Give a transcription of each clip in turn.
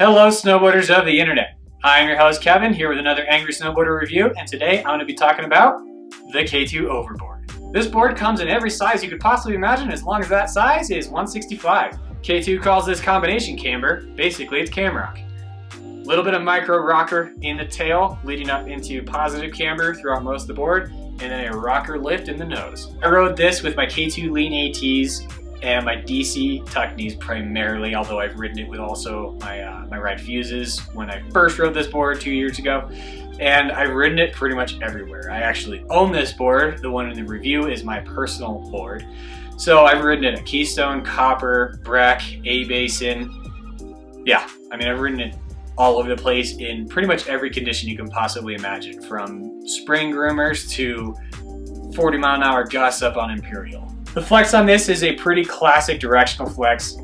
Hello snowboarders of the internet. I'm your host Kevin, here with another Angry Snowboarder review, and today I'm going to be talking about the K2 Overboard. This board comes in every size you could possibly imagine, as long as that size is 165. K2 calls this combination camber. Basically it's cam rock. A little bit of micro rocker in the tail, leading up into positive camber throughout most of the board, and then a rocker lift in the nose. I rode this with my K2 lean ATs and my DC tuck knees primarily, although I've ridden it with also my ride fuses when I first rode this board 2 years ago. And I've ridden it pretty much everywhere. I actually own this board. The one in the review is my personal board. So I've ridden it at Keystone, Copper, Breck, A-Basin. Yeah, I mean, I've ridden it all over the place in pretty much every condition you can possibly imagine, from spring groomers to 40-mile-an-hour gusts up on Imperial. The flex on this is a pretty classic directional flex.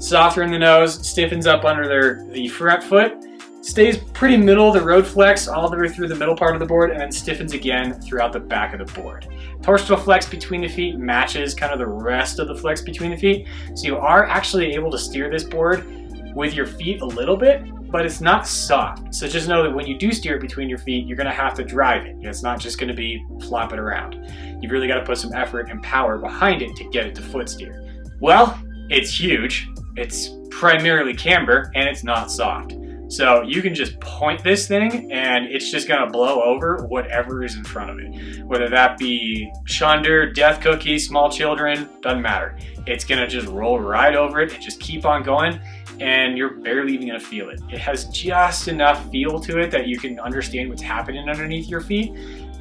Softer in the nose, stiffens up under the front foot, stays pretty middle of the road flex all the way through the middle part of the board, and then stiffens again throughout the back of the board. Torsional flex between the feet matches kind of the rest of the flex between the feet, so you are actually able to steer this board with your feet a little bit, but it's not soft. So just know that when you do steer it between your feet, you're gonna have to drive it. It's not just gonna be flopping around. You've really gotta put some effort and power behind it to get it to foot steer. Well, it's huge. It's primarily camber and it's not soft. So you can just point this thing and it's just gonna blow over whatever is in front of it. Whether that be chunder, death cookie, small children, doesn't matter. It's gonna just roll right over it and just keep on going, and you're barely even gonna feel it. It has just enough feel to it that you can understand what's happening underneath your feet,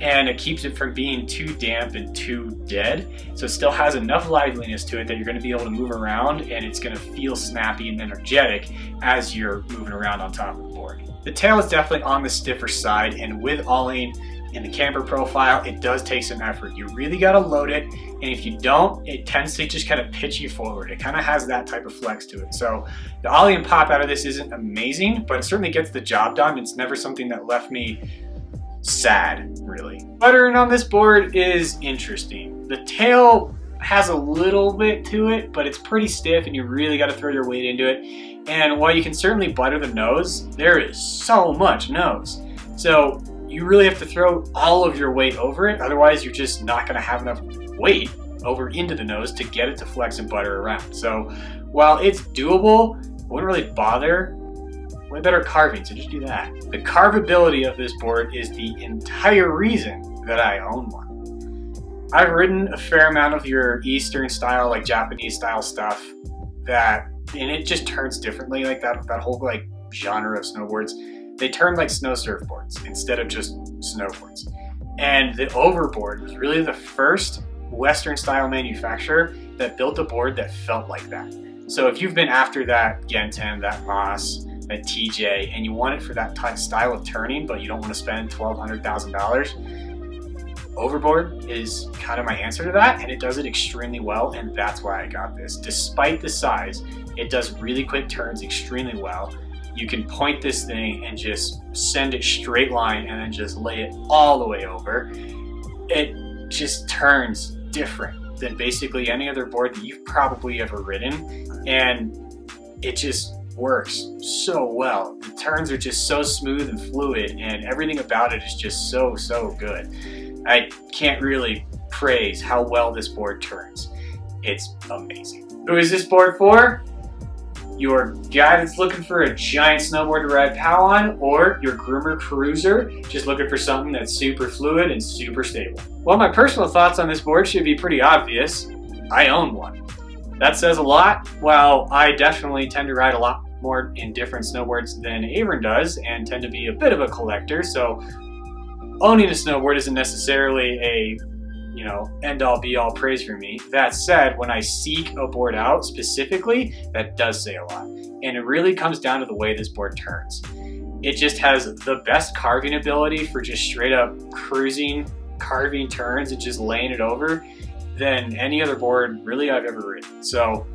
and it keeps it from being too damp and too dead. So it still has enough liveliness to it that you're gonna be able to move around, and it's gonna feel snappy and energetic as you're moving around on top of the board. The tail is definitely on the stiffer side, and with ollie in the camber profile, it does take some effort. You really gotta load it, and if you don't, it tends to just kind of pitch you forward. It kind of has that type of flex to it. So the ollie and pop out of this isn't amazing, but it certainly gets the job done. It's never something that left me sad, really. Buttering on this board is interesting. The tail has a little bit to it, but it's pretty stiff and you really got to throw your weight into it. And while you can certainly butter the nose, there is so much nose. So you really have to throw all of your weight over it, otherwise you're just not going to have enough weight over into the nose to get it to flex and butter around. So while it's doable, I wouldn't really bother. Way better carving, so just do that. The carvability of this board is the entire reason that I own one. I've ridden a fair amount of your Eastern style, like Japanese style stuff, and it just turns differently, like that whole like genre of snowboards. They turn like snow surfboards instead of just snowboards. And the Overboard was really the first Western style manufacturer that built a board that felt like that. So if you've been after that Genten, that Moss, that TJ, and you want it for that style of turning, but you don't want to spend $1,200, $1,000, Overboard is kind of my answer to that, and it does it extremely well, and that's why I got this. Despite the size, it does really quick turns extremely well. You can point this thing and just send it straight line and then just lay it all the way over. It just turns different than basically any other board that you've probably ever ridden, and it just works so well. The turns are just so smooth and fluid, and everything about it is just so good. I can't really praise how well this board turns. It's amazing. Who is this board for? Your guy that's looking for a giant snowboard to ride POW on, or your groomer cruiser just looking for something that's super fluid and super stable. Well, my personal thoughts on this board should be pretty obvious. I own one. That says a lot. While I definitely tend to ride a lot more in different snowboards than Avran does and tend to be a bit of a collector, so owning a snowboard isn't necessarily a end-all be-all praise for me. That said, when I seek a board out specifically, that does say a lot. And it really comes down to the way this board turns. It just has the best carving ability for just straight up cruising, carving turns and just laying it over than any other board really I've ever ridden. So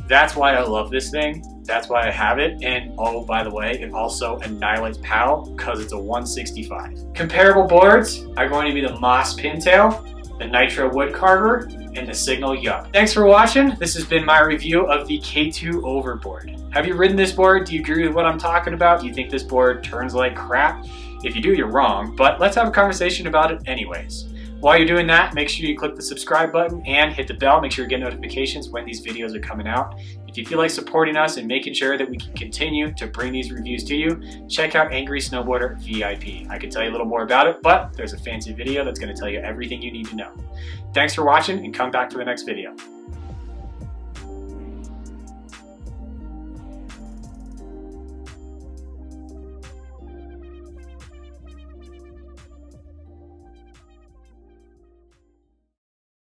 that's why I love this thing. That's why I have it. And oh, by the way, it also annihilates POW because it's a 165. Comparable boards are going to be the Moss Pintail, the Nitro Wood Carver, and the signal yup. Thanks for watching. This has been my review of the K2 Overboard. Have you ridden this board? Do you agree with what I'm talking about? Do you think this board turns like crap? If you do, you're wrong, but let's have a conversation about it anyways. While you're doing that, make sure you click the subscribe button and hit the bell. Make sure you get notifications when these videos are coming out. If you feel like supporting us and making sure that we can continue to bring these reviews to you, check out Angry Snowboarder VIP. I can tell you a little more about it, but there's a fancy video that's going to tell you everything you need to know. Thanks for watching and come back for the next video.